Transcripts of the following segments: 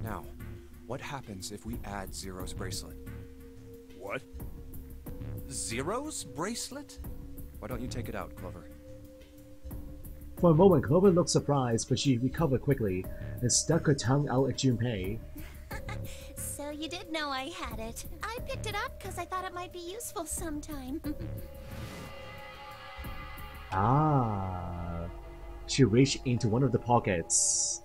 Now, what happens if we add Zero's bracelet? What? Zero's bracelet? Why don't you take it out, Clover? For a moment, Clover looked surprised, but she recovered quickly and stuck her tongue out at Junpei. So you did know I had it. I picked it up because I thought it might be useful sometime. Ah. She reached into one of the pockets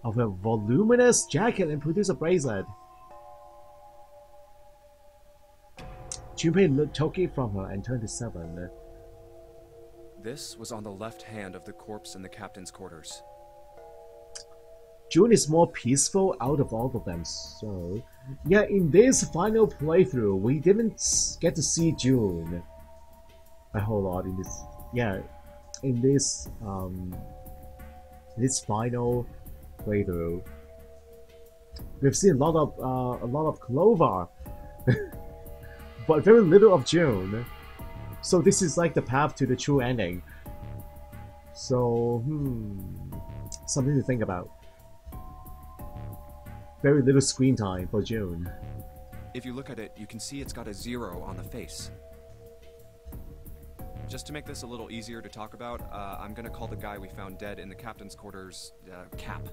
of her voluminous jacket and produced a bracelet. Junpei took it from her and turned to Seven. This was on the left hand of the corpse in the captain's quarters. June is more peaceful out of all of them, so... Yeah, in this final playthrough, we didn't get to see June a whole lot in this... Yeah, in this final playthrough. We've seen a lot of Clover, but very little of June. So this is like the path to the true ending. So, something to think about. Very little screen time for June. If you look at it, you can see it's got a 0 on the face. Just to make this a little easier to talk about, I'm gonna call the guy we found dead in the captain's quarters, Cap.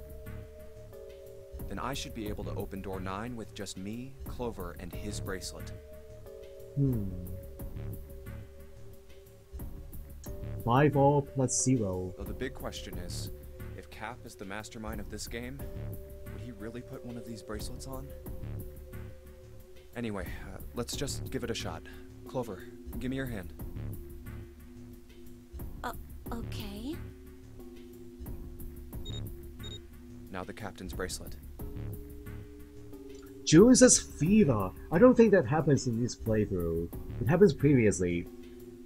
Then I should be able to open door 9 with just me, Clover, and his bracelet. 5-all plus 0. Though the big question is, if Cap is the mastermind of this game, would he really put one of these bracelets on? Anyway, let's just give it a shot. Clover, give me your hand. Okay. Now the captain's bracelet. June says fever. I don't think that happens in this playthrough. It happens previously,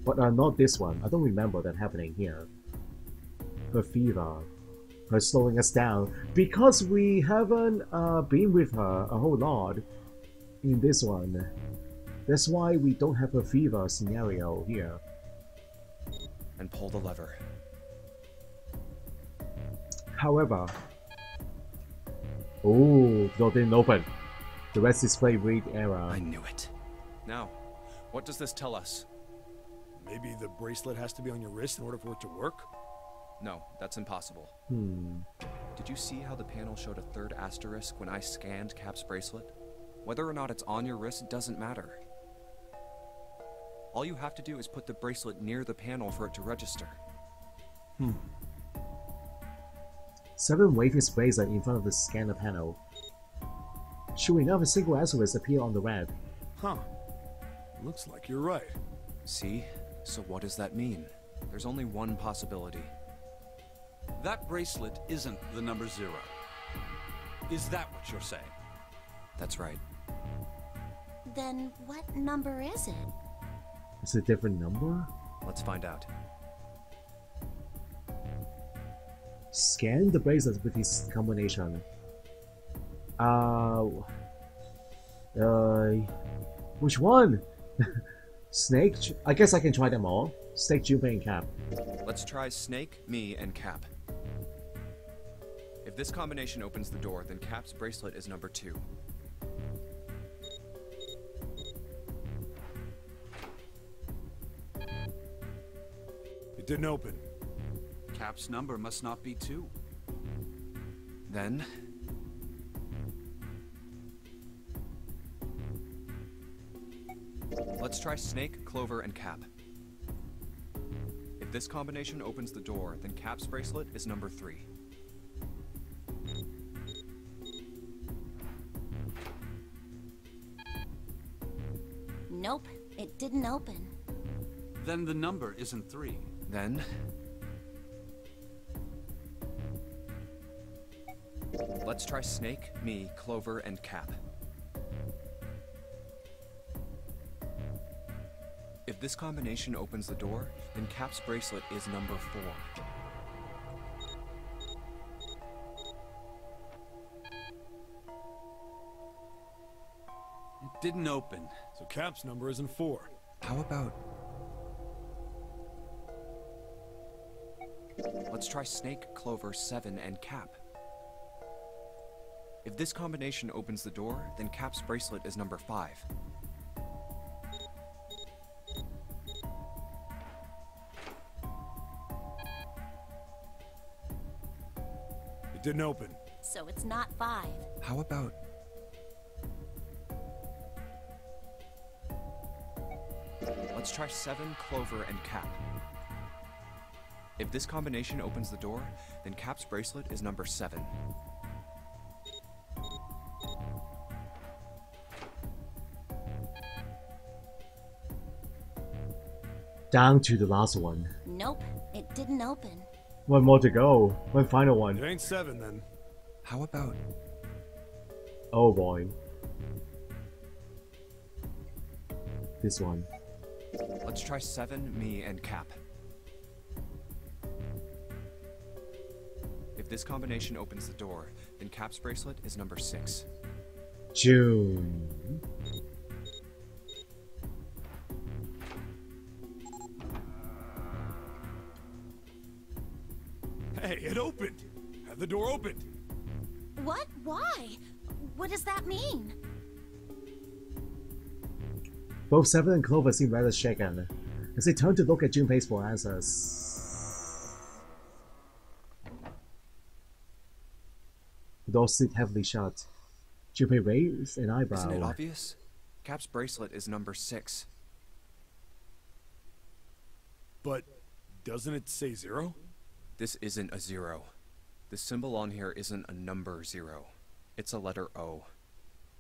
but not this one. I don't remember that happening here. Her fever. Her slowing us down. Because we haven't been with her a whole lot in this one. That's why we don't have a fever scenario here. And pull the lever. However... Oh, the door didn't open. The rest display read error. I knew it. Now, what does this tell us? Maybe the bracelet has to be on your wrist in order for it to work? No, that's impossible. Did you see how the panel showed a third asterisk when I scanned Cap's bracelet? Whether or not it's on your wrist doesn't matter. All you have to do is put the bracelet near the panel for it to register. Seven waved his bracelet in front of the scanner panel. Sure enough, a single asterisk appeared on the red. Huh. Looks like you're right. See? So what does that mean? There's only one possibility. That bracelet isn't the number 0. Is that what you're saying? That's right. Then what number is it? It's a different number? Let's find out. Scan the bracelet with this combination. Which one? Snake? I guess I can try them all. Snake, Junpei, and Cap. Let's try Snake, me, and Cap. If this combination opens the door, then Cap's bracelet is number 2. It didn't open. Cap's number must not be 2. Then... let's try Snake, Clover, and Cap. If this combination opens the door, then Cap's bracelet is number 3. Nope, it didn't open. Then the number isn't 3. Then... let's try Snake, me, Clover, and Cap. If this combination opens the door, then Cap's bracelet is number 4. It didn't open. So Cap's number isn't 4. How about... let's try Snake, Clover, 7, and Cap. If this combination opens the door, then Cap's bracelet is number 5. It didn't open. So it's not 5. How about... Let's try 7, Clover, and Cap. If this combination opens the door, then Cap's bracelet is number 7. Down to the last one. Nope, it didn't open. One more to go. One final It one. ain't 7 then. How about... Oh boy. This one. Let's try 7, me, and Cap. If this combination opens the door, then Cap's bracelet is number 6. June. Hey, it opened! Had the door opened! What? Why? What does that mean? Both Seven and Clover seem rather shaken as they turn to look at Junpei's for answers. The doors sit heavily shut. Junpei raised an eyebrow. Isn't it obvious? Cap's bracelet is number 6. But doesn't it say 0? This isn't a 0. The symbol on here isn't a number 0. It's a letter O.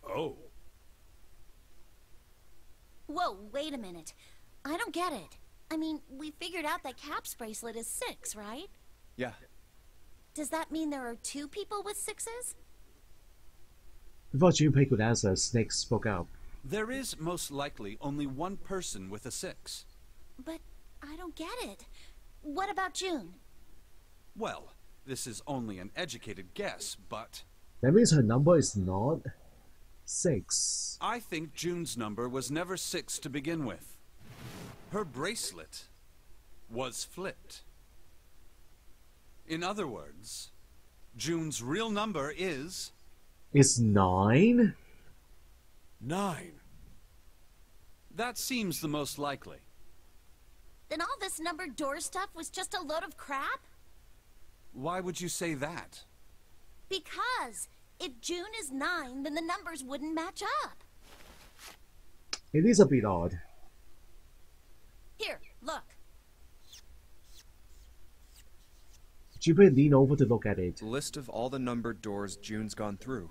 Oh. Whoa, wait a minute. I don't get it. I mean, we figured out that Cap's bracelet is 6, right? Yeah. Does that mean there are 2 people with 6s? Before Junpei could answer, Snake spoke up. There is most likely only one person with a 6. But I don't get it. What about June? Well, this is only an educated guess, but That means her number is not 6. I think June's number was never 6 to begin with. Her bracelet was flipped. In other words, June's real number is... It's 9? 9. That seems the most likely. Then all this numbered door stuff was just a load of crap? Why would you say that? Because if June is 9, then the numbers wouldn't match up. It is a bit odd. Here, look. Junpei leaned over to look at it. List of all the numbered doors June's gone through.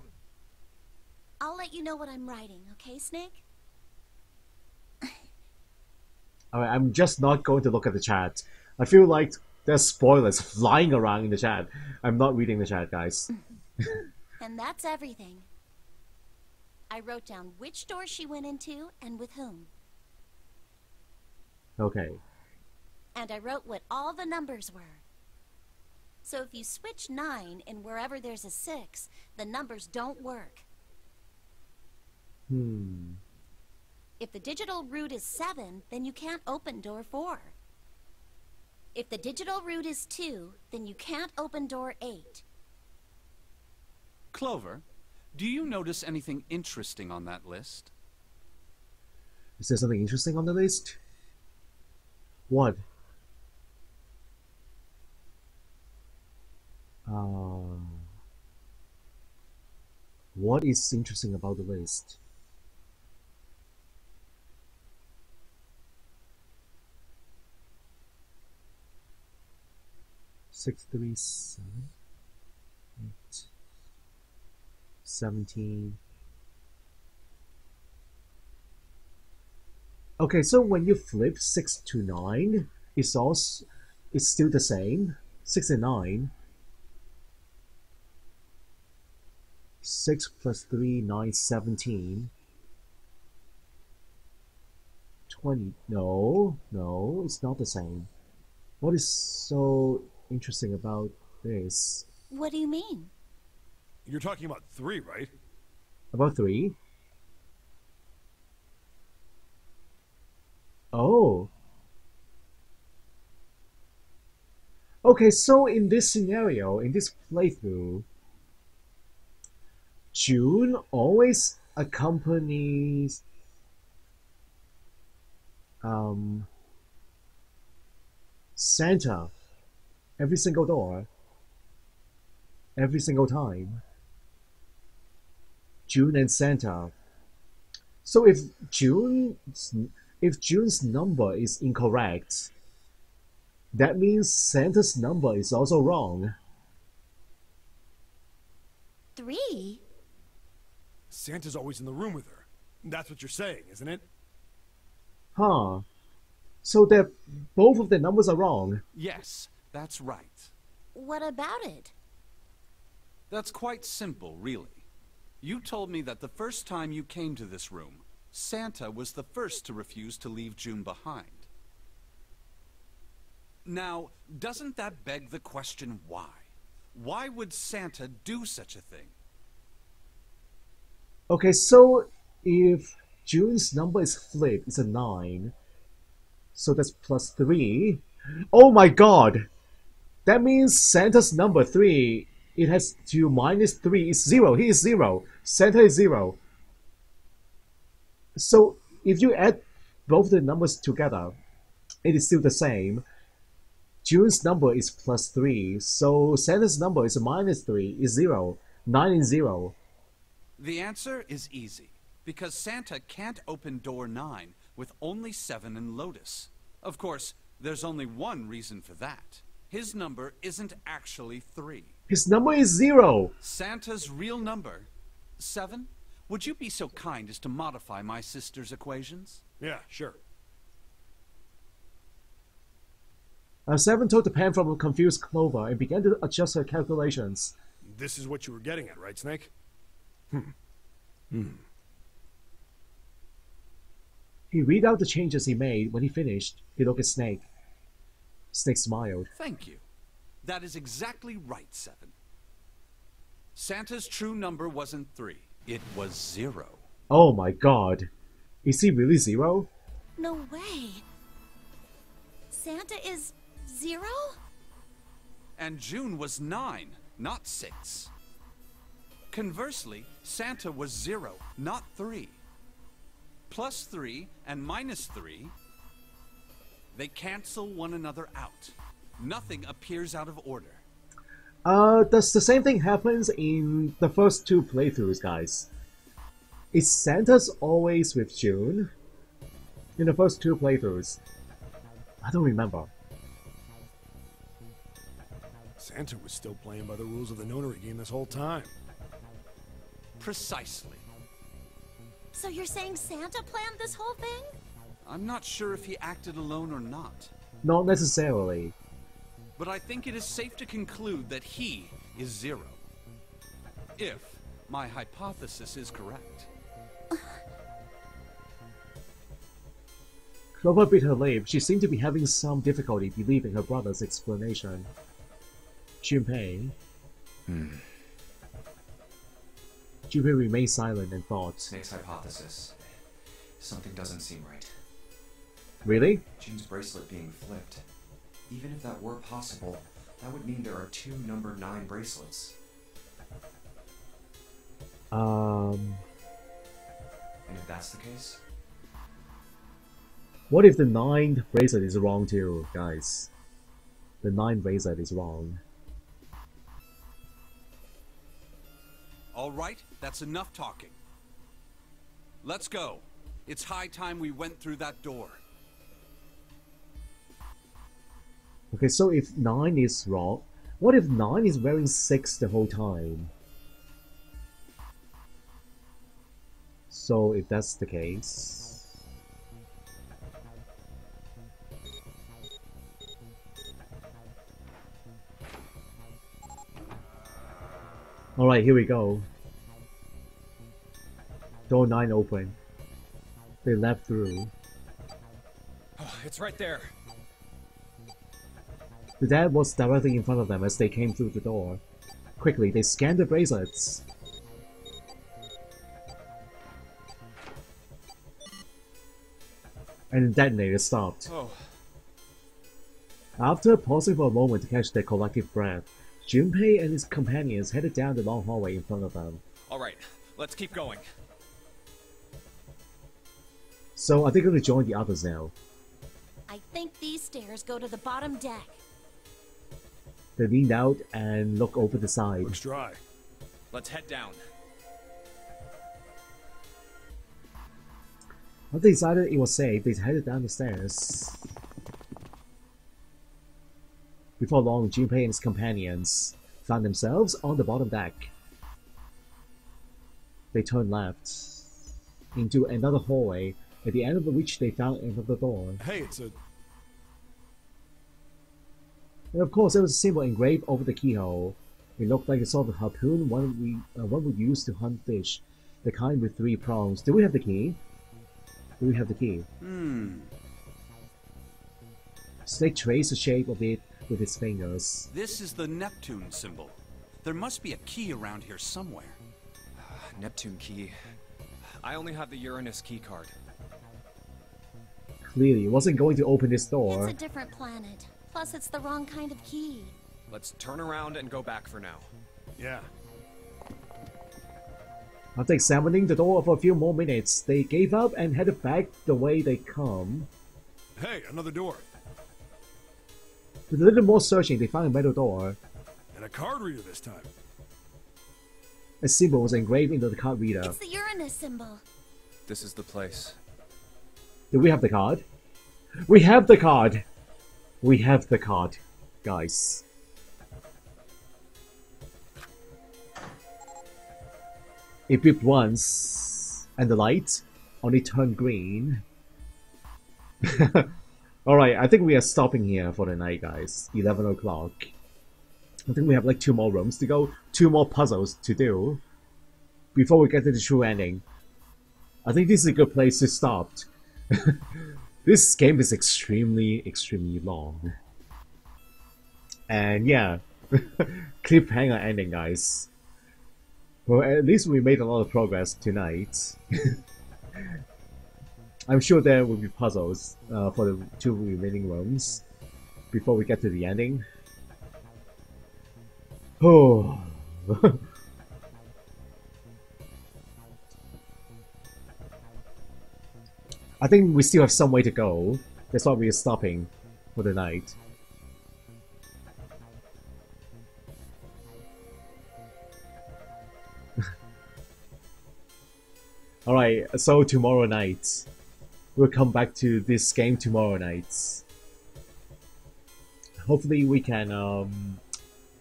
I'll let you know what I'm writing, okay, Snake? Alright, I'm just not going to look at the chat. I feel like there's spoilers flying around in the chat. I'm not reading the chat, guys. And that's everything. I wrote down which door she went into and with whom. Okay. And I wrote what all the numbers were. So if you switch 9 in wherever there's a 6, the numbers don't work. If the digital root is 7, then you can't open door 4. If the digital root is 2, then you can't open door 8. Clover, do you notice anything interesting on that list? Is there something interesting on the list? What? What is interesting about the list? Six, 3, 7, 8, 17. Okay, so when you flip 6 to 9, it's still the same. 6 and 9. 6 plus 3, 9, 17. 20. No, it's not the same. What is so interesting about this? What do you mean? You're talking about 3, right? About 3? Oh. Okay, so in this scenario, in this playthrough, June always accompanies Santa every single door, every single time. June and Santa. So if June's number is incorrect, that means Santa's number is also wrong. 3? Santa's always in the room with her. That's what you're saying, isn't it? Huh. So that both of the numbers are wrong. Yes, that's right. What about it? That's quite simple, really. You told me that the first time you came to this room, Santa was the first to refuse to leave June behind. Now, doesn't that beg the question why? Why would Santa do such a thing? Okay, so if June's number is flipped, it's a 9. So that's plus 3. Oh my god! That means Santa's number 3, it has to minus 3 is 0. He is 0. Santa is 0. So if you add both the numbers together, it is still the same. June's number is plus 3, so Santa's number is minus 3, is 0. 9 and 0. The answer is easy, because Santa can't open door 9 with only 7 and Lotus. Of course, there's only one reason for that. His number isn't actually 3. His number is 0. Santa's real number, 7? Would you be so kind as to modify my sister's equations? Yeah, sure. 7 took the pen from a confused Clover and began to adjust her calculations. This is what you were getting at, right, Snake? He read out the changes he made. When he finished, he looked at Snake. Snake smiled. Thank you. That is exactly right, 7. Santa's true number wasn't 3. It was 0. Oh my god. Is he really 0? No way. Santa is 0? And June was 9, not 6. Conversely, Santa was 0, not 3. Plus 3 and minus 3, they cancel one another out. Nothing appears out of order. Does the same thing happens in the first 2 playthroughs, guys? Is Santa's always with June? In the first 2 playthroughs? I don't remember. Santa was still playing by the rules of the Nonary game this whole time. Precisely. So you're saying Santa planned this whole thing? I'm not sure if he acted alone or not. Not necessarily. But I think it is safe to conclude that he is 0. If my hypothesis is correct. Clover bit her lip. She seemed to be having some difficulty believing her brother's explanation. Junpei. Junpei remained silent and thought. Snake's hypothesis. Something doesn't seem right. Really? June's bracelet being flipped. Even if that were possible, that would mean there are 2 number 9 bracelets. And if that's the case? What if the 9th bracelet is wrong too, guys? The 9th bracelet is wrong. All right, that's enough talking. Let's go. It's high time we went through that door. Okay, so if 9 is wrong, what if 9 is wearing 6 the whole time? So if that's the case... Alright, here we go. Door 9 open. They left through. Oh, it's right there. The dad was directly in front of them as they came through the door. Quickly, they scanned the bracelets. And the detonator stopped. Oh. After pausing for a moment to catch their collective breath, Junpei and his companions headed down the long hallway in front of them. All right, Let's keep going. So are they going to join the others now? I think these stairs go to the bottom deck. They lean out and look over the side. Looks dry. Let's head down. Once they decided it was safe, they headed down the stairs. Before long, Junpei and his companions found themselves on the bottom deck. They turned left into another hallway, at the end of which they found another door. Hey, it's a... And of course, there was a symbol engraved over the keyhole. It looked like a sort of harpoon one would use to hunt fish, the kind with 3 prongs. Do we have the key? Do we have the key? Snake traced the shape of it with his fingers. This is the Neptune symbol. There must be a key around here somewhere. Neptune key. I only have the Uranus key card. Clearly, it wasn't going to open this It's door. a different planet. Plus, it's the wrong kind of key. Let's turn around and go back for now. Yeah. After examining the door for a few more minutes, they gave up and headed back the way they come. Hey, another door. With a little more searching, they found a metal door. And a card reader this time. A symbol was engraved into the card reader. It's the Uranus symbol. This is the place. Do we have the card? We have the card! We have the card, guys. It beeped once, and the light only turned green. Alright, I think we are stopping here for the night, guys. 11 o'clock. I think we have like 2 more rooms to go, 2 more puzzles to do before we get to the true ending. I think this is a good place to stop. This game is extremely long. And yeah, cliffhanger ending, guys. Well, at least we made a lot of progress tonight. I'm sure there will be puzzles for the 2 remaining rooms before we get to the ending. Oh. I think we still have some way to go. That's why we are stopping for the night. Alright, so tomorrow night. We'll come back to this game tomorrow night. Hopefully we can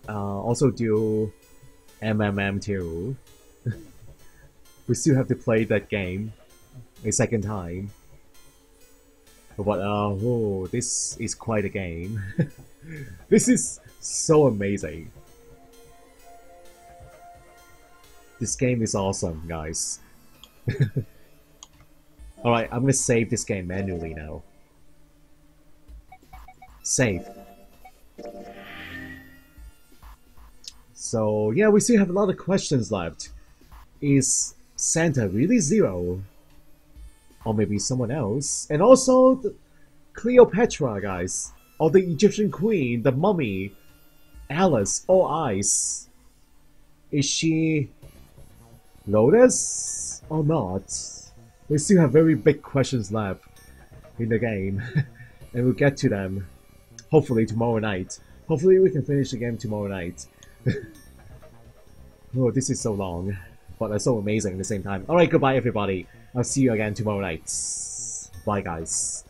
also do MMM2. We still have to play that game a second time. But oh, this is quite a game. This is so amazing. This game is awesome, guys. Alright, I'm gonna save this game manually now. Save. So yeah, we still have a lot of questions left. Is Santa really Zero? Or maybe someone else? And also the Cleopatra, guys. Or the Egyptian Queen, the Mummy, Alice, or Ice. Is she Lotus or not? We still have very big questions left in the game. And we'll get to them hopefully tomorrow night. Hopefully we can finish the game tomorrow night. Oh, this is so long, but so amazing at the same time. Alright, goodbye everybody. I'll see you again tomorrow night. Bye guys.